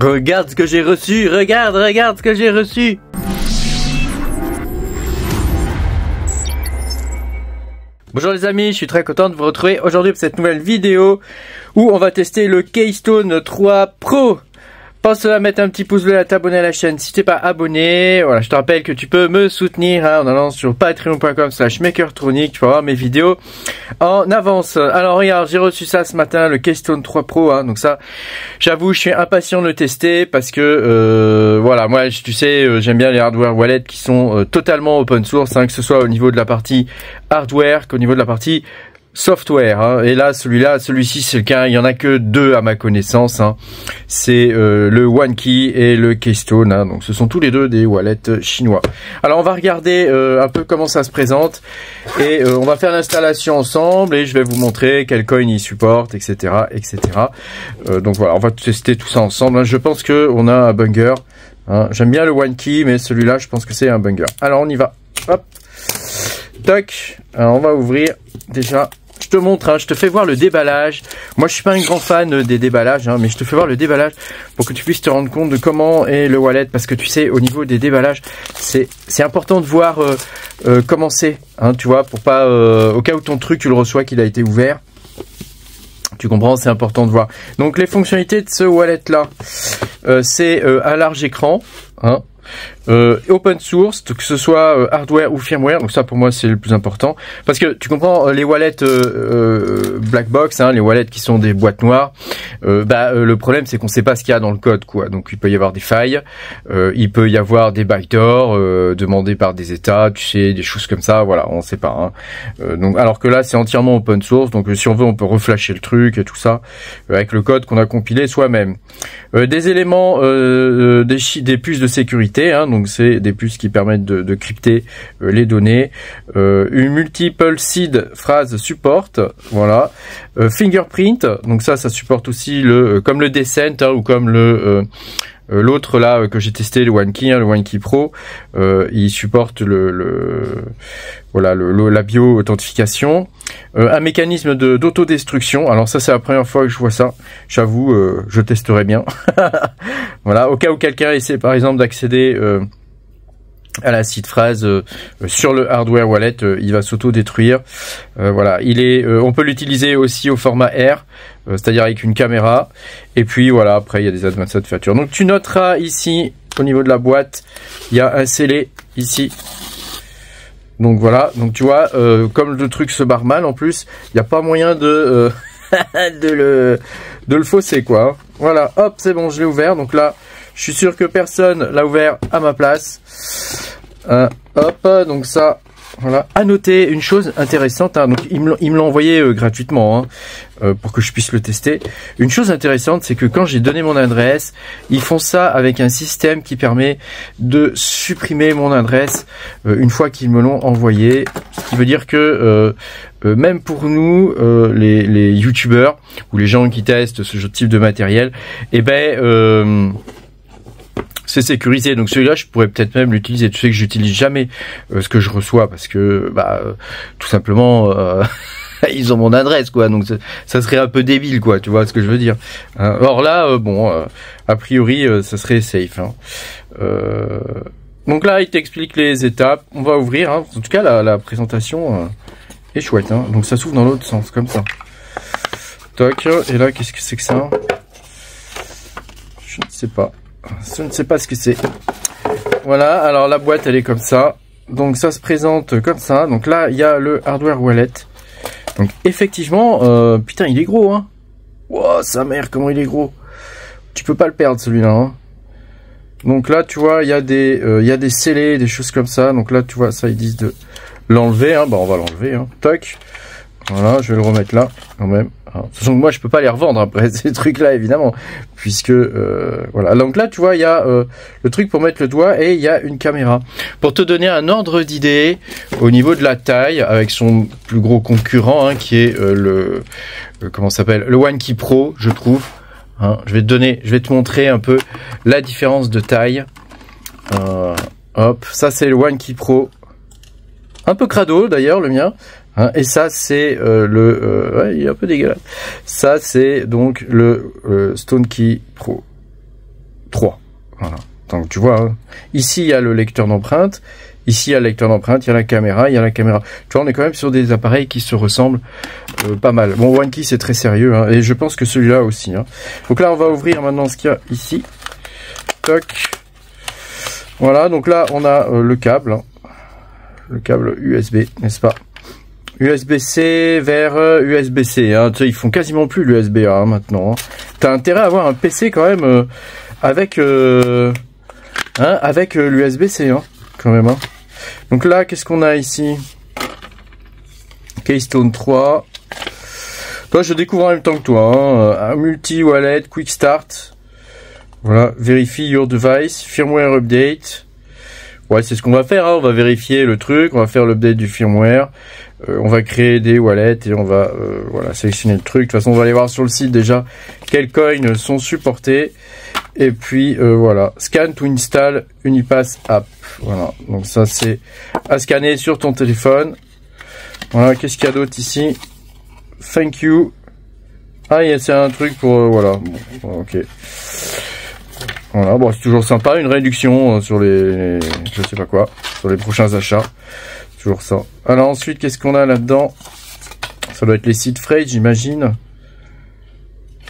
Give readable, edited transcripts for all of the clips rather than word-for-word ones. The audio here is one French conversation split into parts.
Regarde ce que j'ai reçu, regarde ce que j'ai reçu. Bonjour les amis, je suis très content de vous retrouver aujourd'hui pour cette nouvelle vidéo où on va tester le Keystone 3 Pro. Pense à mettre un petit pouce bleu, à t'abonner à la chaîne si t'es pas abonné. Voilà, je te rappelle que tu peux me soutenir en allant sur patreon.com/makertronic. Tu peux voir mes vidéos en avance. Alors regarde, j'ai reçu ça ce matin, le Keystone 3 Pro. Donc ça, j'avoue, je suis impatient de le tester parce que voilà, moi, tu sais, j'aime bien les hardware wallets qui sont totalement open source, que ce soit au niveau de la partie hardware qu'au niveau de la partie software, et là celui-ci c'est le cas, il y en a que deux à ma connaissance, c'est le OneKey et le Keystone, donc ce sont tous les deux des wallets chinois. Alors on va regarder un peu comment ça se présente et on va faire l'installation ensemble et je vais vous montrer quel coin il supporte, etc. Donc voilà, on va tester tout ça ensemble. Je pense que on a un banger, j'aime bien le OneKey mais celui-là je pense que c'est un banger. Alors on y va, hop, toc, alors on va ouvrir déjà. Je te montre, je te fais voir le déballage. Moi, je suis pas un grand fan des déballages, mais je te fais voir le déballage pour que tu puisses te rendre compte de comment est le wallet. Parce que tu sais, au niveau des déballages, c'est important de voir comment c'est, tu vois, pour pas, au cas où ton truc, tu le reçois, qu'il a été ouvert. Tu comprends, c'est important de voir. Donc, les fonctionnalités de ce wallet-là, c'est un large écran, open source, que ce soit hardware ou firmware, donc ça pour moi c'est le plus important, parce que tu comprends, les wallets black box, les wallets qui sont des boîtes noires, le problème c'est qu'on sait pas ce qu'il y a dans le code, quoi. Donc il peut y avoir des failles, il peut y avoir des backdoors demandés par des états, tu sais, des choses comme ça, voilà, on sait pas. Donc alors que là c'est entièrement open source, donc si on veut on peut reflasher le truc et tout ça avec le code qu'on a compilé soi-même. Des éléments, des puces de sécurité, donc c'est des puces qui permettent de crypter les données. Une multiple seed phrase support, voilà. Fingerprint, donc ça supporte aussi le comme le Descent ou comme le l'autre là que j'ai testé, le OneKey, le OneKey Pro, il supporte la bio-authentification. Un mécanisme d'autodestruction. Alors ça c'est la première fois que je vois ça. J'avoue, je testerai bien. Voilà, au cas où quelqu'un essaie par exemple d'accéder à la seed phrase sur le hardware wallet, il va s'auto-détruire. Voilà, on peut l'utiliser aussi au format R, c'est-à-dire avec une caméra. Et puis voilà, après il y a des advanced features. Donc tu noteras ici au niveau de la boîte, il y a un scellé ici. Donc voilà, donc tu vois, comme le truc se barre mal en plus, il n'y a pas moyen de de le fausser, quoi. Voilà, hop, c'est bon, je l'ai ouvert. Donc là, je suis sûr que personne l'a ouvert à ma place. Hop, donc ça, voilà. À noter une chose intéressante, donc il me l'a envoyé gratuitement, pour que je puisse le tester. Une chose intéressante, c'est que quand j'ai donné mon adresse, ils font ça avec un système qui permet de supprimer mon adresse une fois qu'ils me l'ont envoyé. Ce qui veut dire que même pour nous, les youtubeurs ou les gens qui testent ce type de matériel, c'est sécurisé. Donc celui-là, je pourrais peut-être même l'utiliser. Tu sais que j'utilise jamais ce que je reçois parce que, tout simplement, ils ont mon adresse, quoi. Donc ça serait un peu débile, quoi. Tu vois ce que je veux dire. Or là, a priori, ça serait safe. Donc là, il t'explique les étapes. On va ouvrir. En tout cas, la présentation est chouette. Donc ça s'ouvre dans l'autre sens, comme ça. Toc. Et là, qu'est-ce que c'est que ça? Je ne sais pas. Je ne sais pas ce que c'est. Voilà, alors la boîte elle est comme ça. Donc ça se présente comme ça. Donc là il y a le hardware wallet. Donc effectivement, putain il est gros, Wow, sa mère comment il est gros. Tu peux pas le perdre celui-là, Donc là tu vois il y a des scellés, des choses comme ça. Donc là tu vois ça ils disent de l'enlever, on va l'enlever, Toc. Voilà, je vais le remettre là quand même. De toute façon, moi je peux pas les revendre après ces trucs là évidemment, puisque voilà. Donc là tu vois il y a le truc pour mettre le doigt et il y a une caméra pour te donner un ordre d'idée au niveau de la taille avec son plus gros concurrent qui est comment ça s'appelle, le OneKey Pro, je trouve. Je vais te montrer un peu la différence de taille. Hop, ça c'est le OneKey Pro, un peu crado d'ailleurs le mien. Et ça c'est ouais, il est un peu dégueulasse. Ça c'est donc le StoneKey Pro. Voilà. Donc tu vois, hein, ici il y a le lecteur d'empreintes, ici il y a le lecteur d'empreintes, il y a la caméra, il y a la caméra. Tu vois, on est quand même sur des appareils qui se ressemblent pas mal. Bon, OneKey c'est très sérieux, hein, et je pense que celui-là aussi. Hein. Donc là, on va ouvrir maintenant ce qu'il y a ici. Toc. Voilà, donc là on a le câble. Hein. Le câble USB, n'est-ce pas? USB-C vers USB-C. Hein. Tu sais, ils font quasiment plus l'USB-A hein, maintenant. Hein. T'as intérêt à avoir un PC quand même avec l'USB-C, hein, quand même. Hein. Donc là, qu'est-ce qu'on a ici? Keystone 3. Toi, je découvre en même temps que toi. Hein. Un multi-wallet, quick start. Voilà, vérifie your device, firmware update. Ouais, c'est ce qu'on va faire. Hein. On va vérifier le truc, on va faire l'update du firmware. On va créer des wallets et on va voilà, sélectionner le truc. De toute façon, on va aller voir sur le site déjà quels coins sont supportés. Et puis voilà, scan to install Unipass app. Voilà, donc ça c'est à scanner sur ton téléphone. Voilà, qu'est-ce qu'il y a d'autre ici? Thank you. Ah, c'est un truc pour voilà. Bon, ok. Voilà, bon, c'est toujours sympa, une réduction sur les, je sais pas quoi, sur les prochains achats. Toujours ça. Alors ensuite, qu'est-ce qu'on a là-dedans? Ça doit être les seed phrase, j'imagine.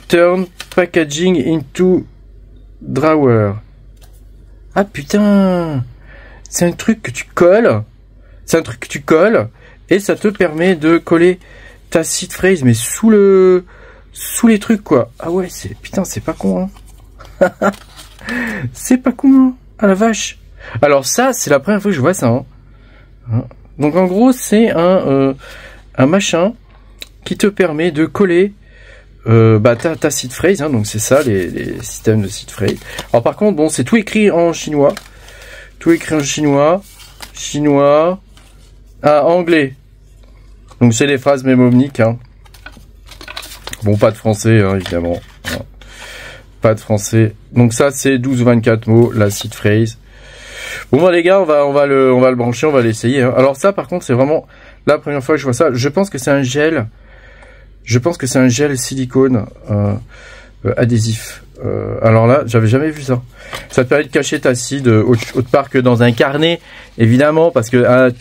Turn packaging into drawer. Ah putain, c'est un truc que tu colles. C'est un truc que tu colles et ça te permet de coller ta seed phrase, mais sous les trucs quoi. Ah ouais, putain, c'est pas con. Hein. C'est pas con. Hein. Ah la vache. Alors ça, c'est la première fois que je vois ça. Hein. Donc en gros, c'est un machin qui te permet de coller ta seed phrase. Hein, donc c'est ça les systèmes de seed phrase. Alors par contre, bon, c'est tout écrit en chinois. Tout écrit en chinois. Chinois. Ah, anglais. Donc c'est les phrases mémoniques. Hein. Bon, pas de français, hein, évidemment. Hein. Pas de français. Donc ça, c'est 12 ou 24 mots, la seed phrase. Bon bah les gars, on va le brancher, on va l'essayer. Hein. Alors ça par contre c'est vraiment la première fois que je vois ça. Je pense que c'est un gel. Je pense que c'est un gel silicone adhésif. Alors là, j'avais jamais vu ça. Ça te permet de cacher ta seed autre part que dans un carnet, évidemment, parce que hein,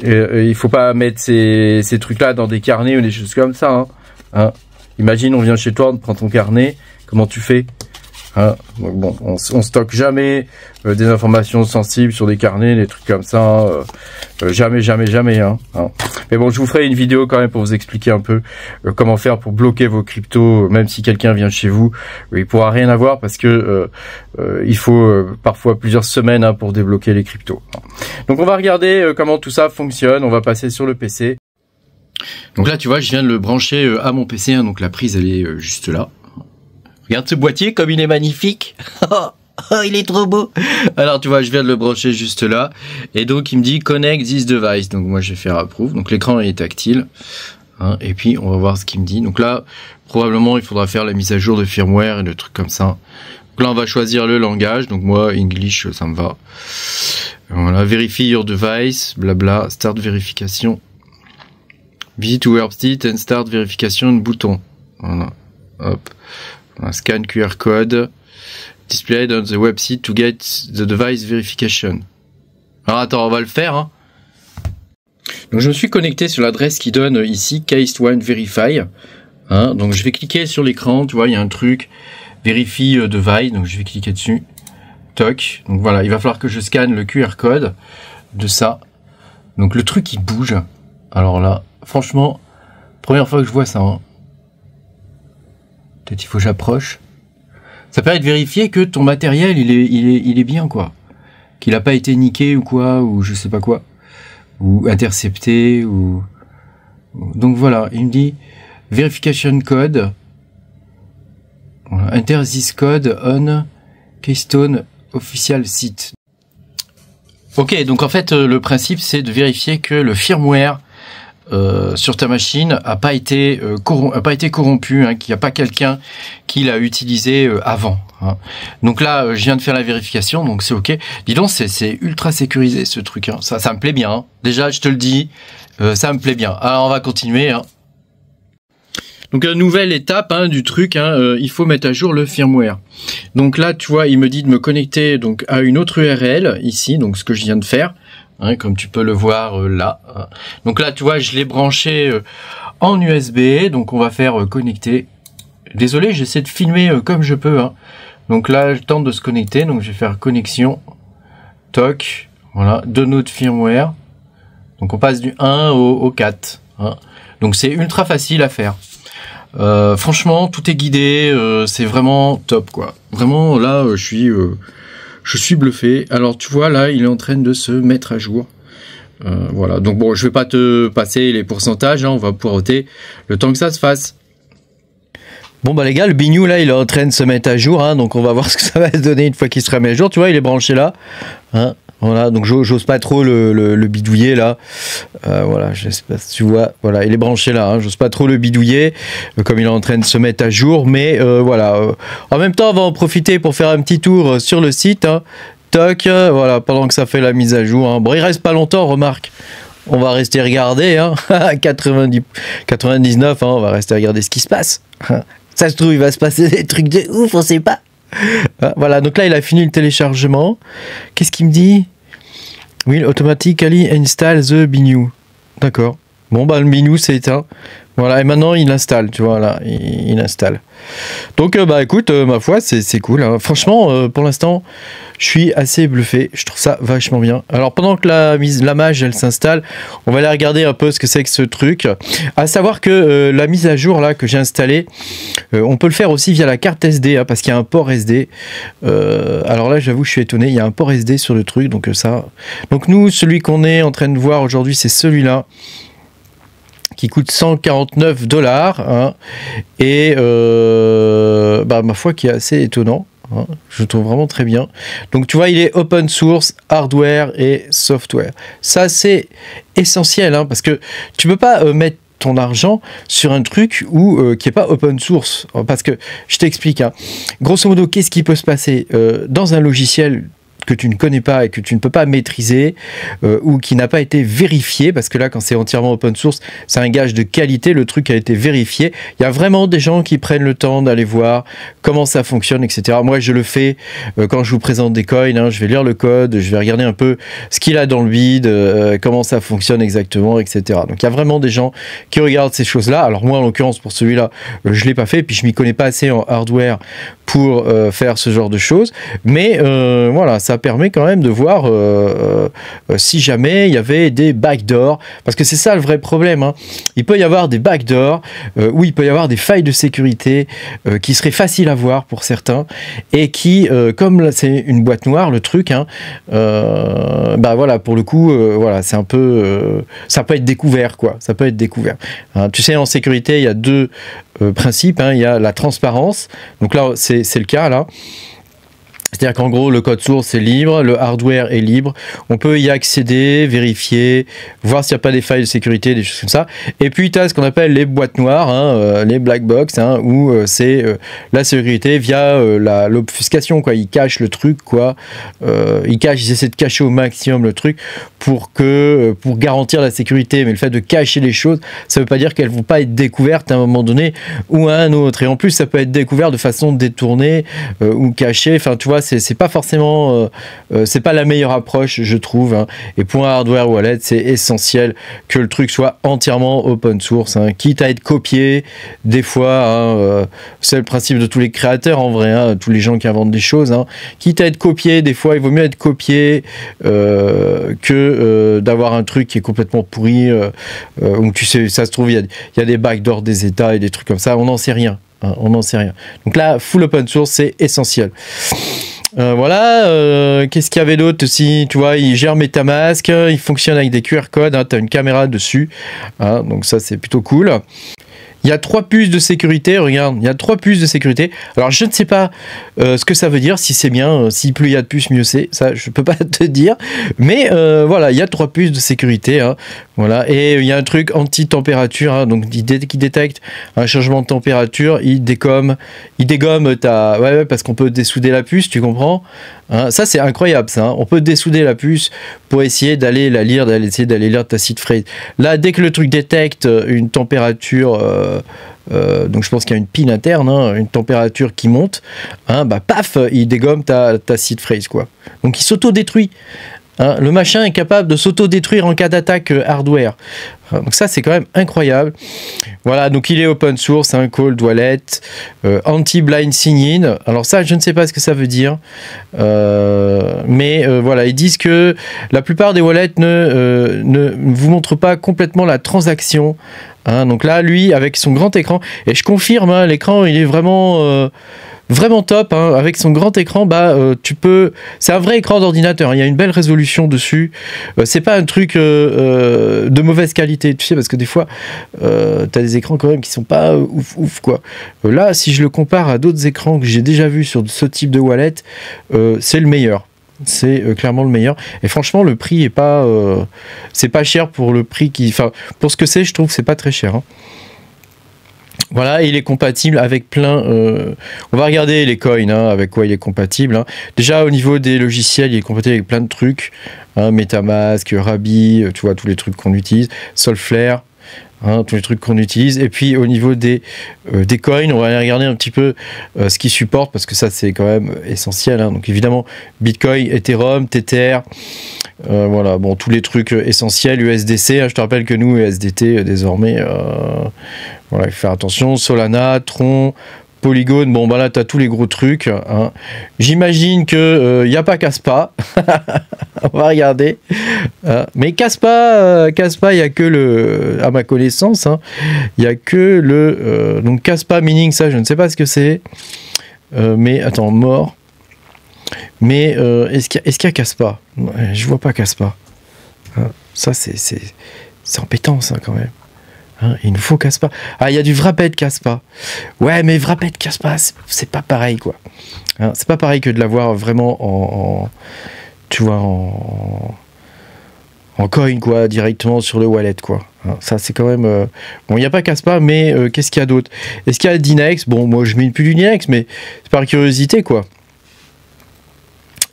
il faut pas mettre ces trucs-là dans des carnets ou des choses comme ça. Hein. Hein. Imagine, on vient chez toi, on prend ton carnet, comment tu fais? Hein, donc bon, on stocke jamais des informations sensibles sur des carnets, des trucs comme ça. Jamais. Hein. Mais bon, je vous ferai une vidéo quand même pour vous expliquer un peu comment faire pour bloquer vos cryptos, même si quelqu'un vient chez vous, il pourra rien avoir parce que il faut parfois plusieurs semaines hein, pour débloquer les cryptos. Donc on va regarder comment tout ça fonctionne. On va passer sur le PC. Donc là, tu vois, je viens de le brancher à mon PC. Hein, donc la prise, elle est juste là. Regarde ce boîtier comme il est magnifique. Oh, il est trop beau. Alors tu vois, je viens de le brancher juste là. Et donc il me dit connect this device. Donc moi je vais faire approve. Donc l'écran est tactile. Hein, et puis on va voir ce qu'il me dit. Donc là, probablement il faudra faire la mise à jour de firmware et de trucs comme ça. Donc là on va choisir le langage. Donc moi English ça me va. Voilà, verify your device. Blabla. Start vérification. Visit website and start vérification bouton. Voilà. Hop. Scan QR code displayed on the website to get the device verification. Alors attends, on va le faire. Hein. Donc je me suis connecté sur l'adresse qui donne ici Case One Verify. Hein, donc je vais cliquer sur l'écran. Tu vois, il y a un truc Verify device. Donc je vais cliquer dessus. Toc. Donc voilà, il va falloir que je scanne le QR code de ça. Donc le truc il bouge. Alors là, franchement, première fois que je vois ça. Hein. Peut-être il faut que j'approche. Ça permet de vérifier que ton matériel il est bien quoi. Qu'il n'a pas été niqué ou quoi, ou je sais pas quoi. Ou intercepté, ou... Donc voilà, il me dit verification code. Voilà, enter this code on Keystone official site. Ok, donc en fait le principe c'est de vérifier que le firmware sur ta machine a pas été corrompu, hein, qu'il n'y a pas quelqu'un qui l'a utilisé avant. Hein. Donc là, je viens de faire la vérification, donc c'est ok. Dis donc, c'est ultra sécurisé ce truc. Hein. Ça me plaît bien. Hein. Déjà, je te le dis, ça me plaît bien. Alors on va continuer. Hein. Donc nouvelle étape du truc, il faut mettre à jour le firmware. Donc là, tu vois, il me dit de me connecter donc à une autre URL ici, donc ce que je viens de faire, comme tu peux le voir là. Donc là, tu vois, je l'ai branché en USB, donc on va faire connecter. Désolé, j'essaie de filmer comme je peux. Donc là, je tente de se connecter, donc je vais faire connexion, toc, voilà, download firmware. Donc on passe du 1 au 4. Donc c'est ultra facile à faire. Franchement, tout est guidé, c'est vraiment top, quoi. Vraiment, là, je suis bluffé. Alors, tu vois, là, il est en train de se mettre à jour. Voilà. Donc bon, je vais pas te passer les pourcentages, on va poireauter le temps que ça se fasse. Bon bah les gars, le bignou là, il est en train de se mettre à jour, donc on va voir ce que ça va se donner une fois qu'il sera mis à jour. Tu vois, il est branché là. Voilà, donc j'ose pas trop le bidouiller là. Voilà, je sais pas si tu vois. Voilà, il est branché là. J'ose pas trop le bidouiller, comme il est en train de se mettre à jour. Mais voilà. En même temps, on va en profiter pour faire un petit tour sur le site. Toc, voilà, pendant que ça fait la mise à jour. Bon, il reste pas longtemps, remarque. On va rester regarder. 99, on va rester regarder ce qui se passe. Ça se trouve, il va se passer des trucs de ouf, on sait pas. Voilà, donc là, il a fini le téléchargement. Qu'est-ce qu'il me dit? Will automatically install the binu. D'accord. Bon, bah, le binu, c'est éteint. Voilà, et maintenant, il installe, tu vois, là, il installe. Donc, bah, écoute, ma foi, c'est cool. Franchement, pour l'instant, je suis assez bluffé. Je trouve ça vachement bien. Alors, pendant que la mage, elle s'installe, on va aller regarder un peu ce que c'est que ce truc. À savoir que la mise à jour, là, que j'ai installée, on peut le faire aussi via la carte SD, parce qu'il y a un port SD. Alors là, j'avoue, je suis étonné. Il y a un port SD sur le truc, donc ça... Donc, nous, celui qu'on est en train de voir aujourd'hui, c'est celui-là, qui coûte 149 $, et bah, ma foi qui est assez étonnant, je trouve vraiment très bien. Donc tu vois, il est open source, hardware et software. Ça c'est essentiel, parce que tu peux pas mettre ton argent sur un truc qui est pas open source, parce que je t'explique, grosso modo, qu'est-ce qui peut se passer dans un logiciel que tu ne connais pas et que tu ne peux pas maîtriser, ou qui n'a pas été vérifié, parce que là, quand c'est entièrement open source, c'est un gage de qualité, le truc a été vérifié. Il y a vraiment des gens qui prennent le temps d'aller voir comment ça fonctionne, etc. Moi, je le fais quand je vous présente des coins, je vais lire le code, je vais regarder un peu ce qu'il a dans le vide, comment ça fonctionne exactement, etc. Donc, il y a vraiment des gens qui regardent ces choses-là. Alors, moi, en l'occurrence, pour celui-là, je l'ai pas fait, puis je m'y connais pas assez en hardware pour faire ce genre de choses. Mais voilà, ça permet quand même de voir si jamais il y avait des backdoors, parce que c'est ça le vrai problème. Il peut y avoir des backdoors, ou il peut y avoir des failles de sécurité qui seraient faciles à voir pour certains, et qui, comme c'est une boîte noire, le truc, bah voilà, pour le coup, voilà, c'est un peu, ça peut être découvert, quoi. Ça peut être découvert. Tu sais, en sécurité, il y a deux principes. Il y a la transparence. Donc là, c'est le cas là. C'est-à-dire qu'en gros, le code source est libre, le hardware est libre, on peut y accéder, vérifier, voir s'il n'y a pas des failles de sécurité, des choses comme ça. Et puis, tu as ce qu'on appelle les boîtes noires, les black box, où c'est la sécurité via l'obfuscation, quoi. Ils cachent le truc, quoi. Ils essaient de cacher au maximum le truc pour garantir la sécurité. Mais le fait de cacher les choses, ça ne veut pas dire qu'elles ne vont pas être découvertes à un moment donné ou à un autre. Et en plus, ça peut être découvert de façon détournée ou cachée. Enfin, tu vois, c'est pas forcément c'est pas la meilleure approche, je trouve, et pour un hardware wallet, c'est essentiel que le truc soit entièrement open source, quitte à être copié des fois, c'est le principe de tous les créateurs en vrai, tous les gens qui inventent des choses, quitte à être copié des fois, il vaut mieux être copié que d'avoir un truc qui est complètement pourri, où tu sais, ça se trouve il y a des backdoors des États et des trucs comme ça, on n'en sait rien. On n'en sait rien. Donc là, full open source, c'est essentiel. Voilà, qu'est-ce qu'il y avait d'autre aussi? Tu vois, il gère MetaMask, il fonctionne avec des QR codes, tu as une caméra dessus, donc ça c'est plutôt cool. Il y a 3 puces de sécurité, regarde, il y a 3 puces de sécurité. Alors je ne sais pas ce que ça veut dire, si c'est bien, si plus il y a de puces, mieux c'est, ça je peux pas te dire. Mais voilà, il y a 3 puces de sécurité, Voilà, et il y a un truc anti-température, hein, donc qui détecte un changement de température, il dégomme ta... Ouais, parce qu'on peut dessouder la puce, tu comprends, hein, ça c'est incroyable ça, hein. On peut dessouder la puce pour essayer d'aller la lire, essayer d'aller lire ta seed phrase. Là, dès que le truc détecte une température... donc je pense qu'il y a une pile interne, hein, une température qui monte, hein, bah paf, il dégomme ta seed phrase, quoi. Donc il s'auto-détruit. Hein, le machin est capable de s'auto-détruire en cas d'attaque hardware. Donc ça, c'est quand même incroyable. Voilà, donc il est open source, un cold wallet, anti-blind sign-in. Alors ça, je ne sais pas ce que ça veut dire. Mais voilà, ils disent que la plupart des wallets ne vous montrent pas complètement la transaction. Hein, donc là, lui, avec son grand écran, et je confirme, hein, l'écran, il est vraiment... vraiment top, hein. Avec son grand écran, bah tu peux, c'est un vrai écran d'ordinateur, hein. Il y a une belle résolution dessus, c'est pas un truc de mauvaise qualité, tu sais, parce que des fois t'as des écrans quand même qui sont pas ouf quoi. Là, si je le compare à d'autres écrans que j'ai déjà vus sur ce type de wallet, c'est le meilleur. C'est clairement le meilleur, et franchement le prix est pas c'est pas cher pour le prix enfin pour ce que c'est, je trouve que c'est pas très cher, hein. Voilà, il est compatible avec plein... on va regarder les coins, hein, avec quoi il est compatible, hein. Déjà, au niveau des logiciels, il est compatible avec plein de trucs. Hein, Metamask, Rabi, tu vois, tous les trucs qu'on utilise. Solflare, hein, tous les trucs qu'on utilise. Et puis, au niveau des coins, on va aller regarder un petit peu ce qu'ils supportent, parce que ça, c'est quand même essentiel, hein. Donc, évidemment, Bitcoin, Ethereum, Tether... voilà, bon, tous les trucs essentiels, USDC, hein, je te rappelle que nous, USDT, désormais, voilà, il faut faire attention, Solana, Tron, Polygon, bon, bah là, tu as tous les gros trucs, hein. J'imagine que n'y a pas Kaspa, on va regarder, mais Kaspa, il n'y a que le, à ma connaissance, hein, il n'y a que le, donc Kaspa Mining, ça, je ne sais pas ce que c'est, mais, attends, mort. Mais est-ce qu'il y a Kaspa? Je vois pas Kaspa. Hein, ça, c'est embêtant, ça, quand même. Hein, il nous faut Kaspa. Ah, il y a du Wrapped Kaspa. Ouais, mais Wrapped Kaspa, c'est pas pareil, quoi. Hein, c'est pas pareil que de l'avoir vraiment tu vois, en coin, quoi, directement sur le wallet, quoi. Hein, ça, c'est quand même... Bon, il n'y a pas Kaspa, mais qu'est-ce qu'il y a d'autre? Est-ce qu'il y a Dinex? Bon, moi, je mine plus du Dinex, mais c'est par curiosité, quoi.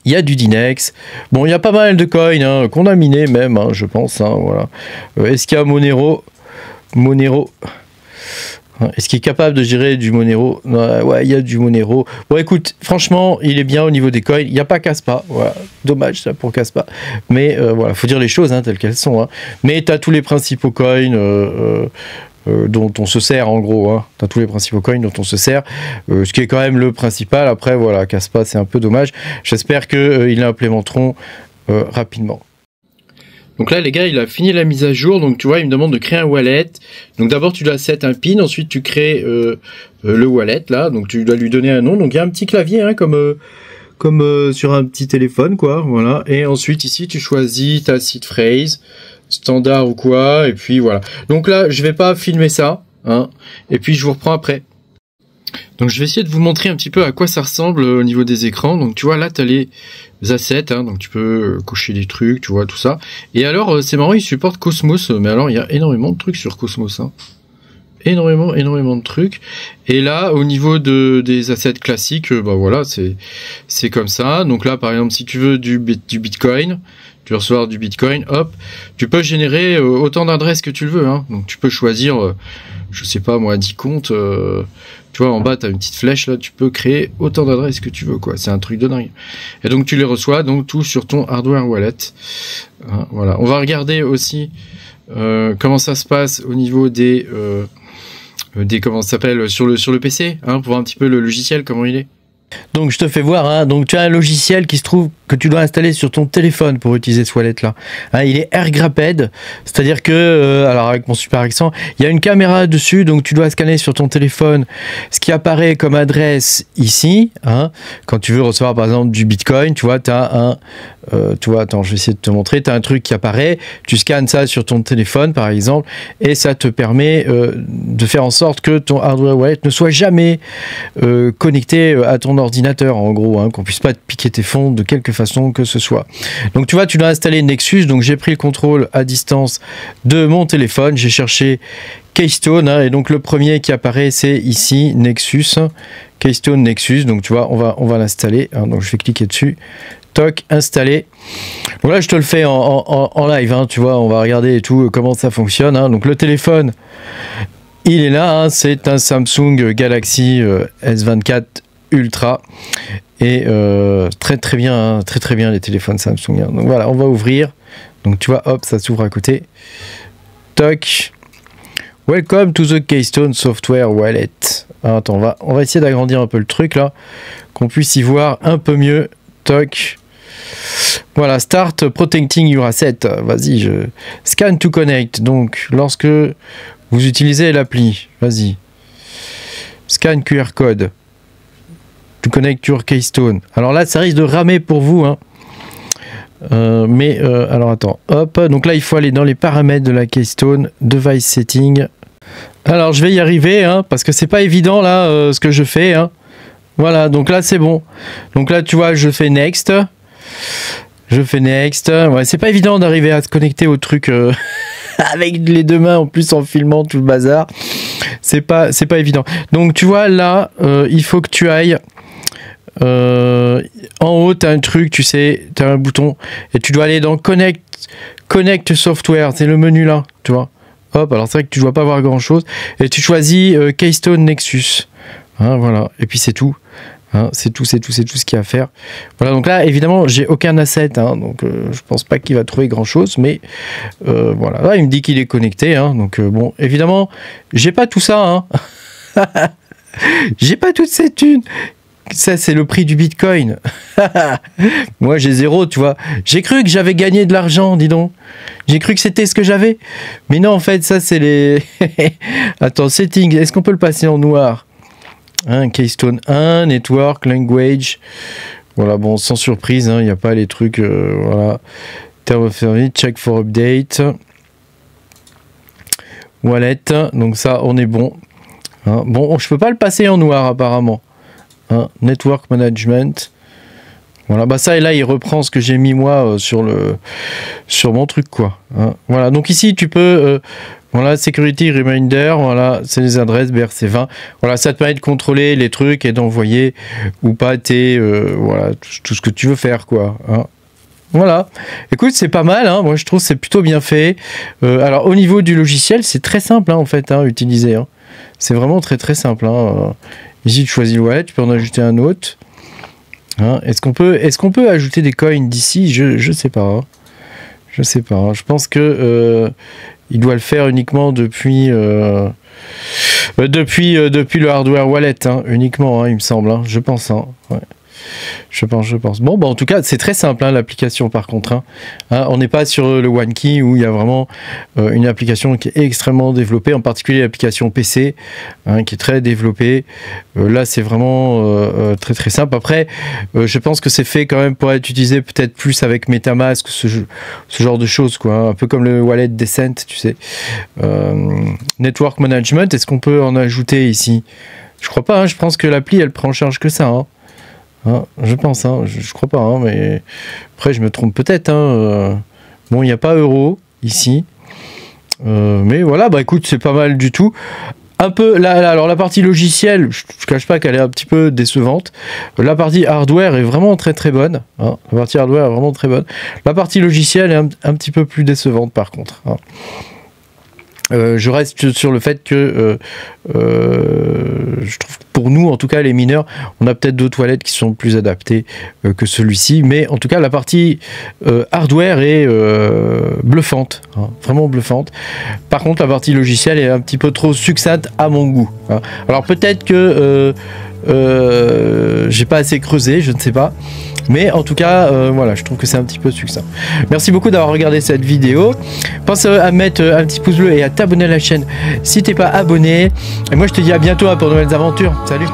Il y a du Dinex. Bon, il y a pas mal de coins, hein, qu'on a miné même, hein, je pense. Hein, voilà. Est-ce qu'il y a Monero? Est-ce qu'il est capable de gérer du Monero? Ouais, il y a du Monero. Bon, écoute, franchement, il est bien au niveau des coins. Il n'y a pas Kaspa. Voilà. Dommage, ça, pour Kaspa. Mais voilà, faut dire les choses, hein, telles qu'elles sont. Hein. Mais tu as tous les principaux coins... dont on se sert, en gros, hein. T'as tous les principaux coins dont on se sert, ce qui est quand même le principal. Après, voilà, Kaspa, c'est un peu dommage. J'espère qu'ils l'implémenteront rapidement. Donc là, les gars, il a fini la mise à jour. Donc, tu vois, il me demande de créer un wallet. Donc, d'abord, tu dois set un PIN. Ensuite, tu crées le wallet, là. Donc, tu dois lui donner un nom. Donc, il y a un petit clavier, hein, comme sur un petit téléphone, quoi. Voilà. Et ensuite, ici, tu choisis ta seed phrase, standard ou quoi, et puis voilà. Donc là, je vais pas filmer ça, hein, et puis je vous reprends après. Donc je vais essayer de vous montrer un petit peu à quoi ça ressemble au niveau des écrans. Donc tu vois, là, tu as les assets, hein, donc tu peux cocher des trucs, tu vois, tout ça. Et alors, c'est marrant, il supporte Cosmos, mais alors, il y a énormément de trucs sur Cosmos, hein. Énormément de trucs. Et là, au niveau des assets classiques, bah voilà, c'est comme ça. Donc là, par exemple, si tu veux du Bitcoin, tu veux recevoir du Bitcoin, hop, tu peux générer autant d'adresses que tu le veux, hein. Donc tu peux choisir, je sais pas moi, 10 comptes, tu vois, en bas, tu as une petite flèche, là, tu peux créer autant d'adresses que tu veux, quoi. C'est un truc de dingue. Et donc tu les reçois, donc tout sur ton hardware wallet. Hein, voilà. On va regarder aussi comment ça se passe au niveau des comment ça s'appelle sur le PC, hein, pour voir un petit peu le logiciel, comment il est. Donc je te fais voir, hein. Donc tu as un logiciel qui se trouve que tu dois installer sur ton téléphone pour utiliser ce wallet là, hein, il est AirGrapped, c'est-à-dire que alors avec mon super accent, il y a une caméra dessus, donc tu dois scanner sur ton téléphone ce qui apparaît comme adresse ici, hein. Quand tu veux recevoir par exemple du Bitcoin, tu vois, tu as un tu vois, attends, je vais essayer de te montrer, tu as un truc qui apparaît, tu scannes ça sur ton téléphone par exemple, et ça te permet de faire en sorte que ton hardware wallet ne soit jamais connecté à ton ordinateur en gros, hein, qu'on puisse pas te piquer tes fonds de quelque façon que ce soit. Donc tu vois, tu dois installer Nexus, donc j'ai pris le contrôle à distance de mon téléphone, j'ai cherché Keystone, hein, et donc le premier qui apparaît c'est ici, Nexus, Keystone Nexus, donc tu vois, on va l'installer, hein, donc je vais cliquer dessus, toc, installer. Donc là je te le fais en live, hein, tu vois, on va regarder et tout, comment ça fonctionne, hein. Donc le téléphone, il est là, hein, c'est un Samsung Galaxy S24 Ultra, et très bien, hein, très bien les téléphones Samsung, hein. Donc voilà, on va ouvrir, donc tu vois, hop, ça s'ouvre à côté, toc. Welcome to the Keystone Software Wallet. Ah, attends, on va essayer d'agrandir un peu le truc là, qu'on puisse y voir un peu mieux. Toc. Voilà, start protecting your asset. Vas-y, scan to connect. Donc, lorsque vous utilisez l'appli, vas-y. Scan QR code. To connect your Keystone. Alors là, ça risque de ramer pour vous, hein. Alors attends, hop. Donc là, il faut aller dans les paramètres de la Keystone, device setting. Alors je vais y arriver, hein, parce que c'est pas évident là ce que je fais, hein. Voilà, donc là c'est bon. Donc là tu vois, je fais next. Ouais, c'est pas évident d'arriver à se connecter au truc avec les deux mains en plus en filmant tout le bazar. C'est pas évident. Donc tu vois là, il faut que tu ailles en haut, tu as un truc, tu sais, tu as un bouton et tu dois aller dans Connect Software, c'est le menu là, tu vois. Hop, alors c'est vrai que tu ne dois pas voir grand chose. Et tu choisis Keystone Nexus. Hein, voilà, et puis c'est tout. Hein, c'est tout ce qu'il y a à faire. Voilà, donc là, évidemment, j'ai aucun asset. Hein, donc je pense pas qu'il va trouver grand chose. Mais voilà, là, il me dit qu'il est connecté. Hein, donc bon, évidemment, j'ai pas tout ça. Hein. J'ai pas toute cette thune. Ça, c'est le prix du Bitcoin. Moi, j'ai 0, tu vois. J'ai cru que j'avais gagné de l'argent, dis donc. J'ai cru que c'était ce que j'avais. Mais non, en fait, ça, c'est les... Attends, settings. Est-ce qu'on peut le passer en noir, hein, Keystone 1, Network, Language. Voilà, bon, sans surprise, il n'y a pas les trucs... voilà. Term of service, check for update. Wallet. Donc ça, on est bon. Hein, bon, je peux pas le passer en noir, apparemment. Hein, Network Management. Voilà, bah ça et là il reprend ce que j'ai mis moi sur mon truc quoi. Hein, voilà, donc ici tu peux voilà, Security Reminder, voilà, c'est les adresses BRC20. Voilà, ça te permet de contrôler les trucs et d'envoyer ou pas tes voilà, tout ce que tu veux faire quoi. Hein. Voilà, écoute, c'est pas mal, hein. Moi je trouve c'est plutôt bien fait. Alors au niveau du logiciel, c'est très simple hein, en fait à utiliser. Hein. C'est vraiment très simple. Hein. Ici, tu choisis le wallet, tu peux en ajouter un autre. Hein, est-ce qu'on peut ajouter des coins d'ici? Je sais pas. Hein. Je sais pas. Hein. Je pense que il doit le faire uniquement depuis le hardware wallet, hein, uniquement, hein, il me semble. Hein, je pense. Hein, ouais. Je pense. Bon, bah en tout cas, c'est très simple hein, l'application par contre. Hein. Hein, on n'est pas sur le OneKey où il y a vraiment une application qui est extrêmement développée, en particulier l'application PC hein, qui est très développée. Là, c'est vraiment très simple. Après, je pense que c'est fait quand même pour être utilisé peut-être plus avec MetaMask, ce genre de choses, quoi. Hein, un peu comme le Wallet Descent, tu sais. Network Management, est-ce qu'on peut en ajouter ici? Je crois pas. Hein, je pense que l'appli, elle prend en charge que ça. Hein. Hein, je pense, hein, je crois pas, hein, mais après je me trompe peut-être. Hein, bon, il n'y a pas euro ici, mais voilà, bah écoute, c'est pas mal du tout. Un peu, là, alors la partie logicielle, je ne cache pas qu'elle est un petit peu décevante. La partie hardware est vraiment très bonne. Hein, la partie hardware est vraiment très bonne. La partie logicielle est un petit peu plus décevante par contre. Hein. Je reste sur le fait que je trouve que pour nous, en tout cas les mineurs, on a peut-être d'autres wallets qui sont plus adaptés que celui-ci, mais en tout cas la partie hardware est bluffante, hein, vraiment bluffante. Par contre la partie logicielle est un petit peu trop succincte à mon goût. Hein. Alors peut-être que j'ai pas assez creusé, je ne sais pas. Mais en tout cas, voilà, je trouve que c'est un petit peu succinct. Merci beaucoup d'avoir regardé cette vidéo. Pense à mettre un petit pouce bleu et à t'abonner à la chaîne si t'es pas abonné. Et moi, je te dis à bientôt pour de nouvelles aventures. Salut!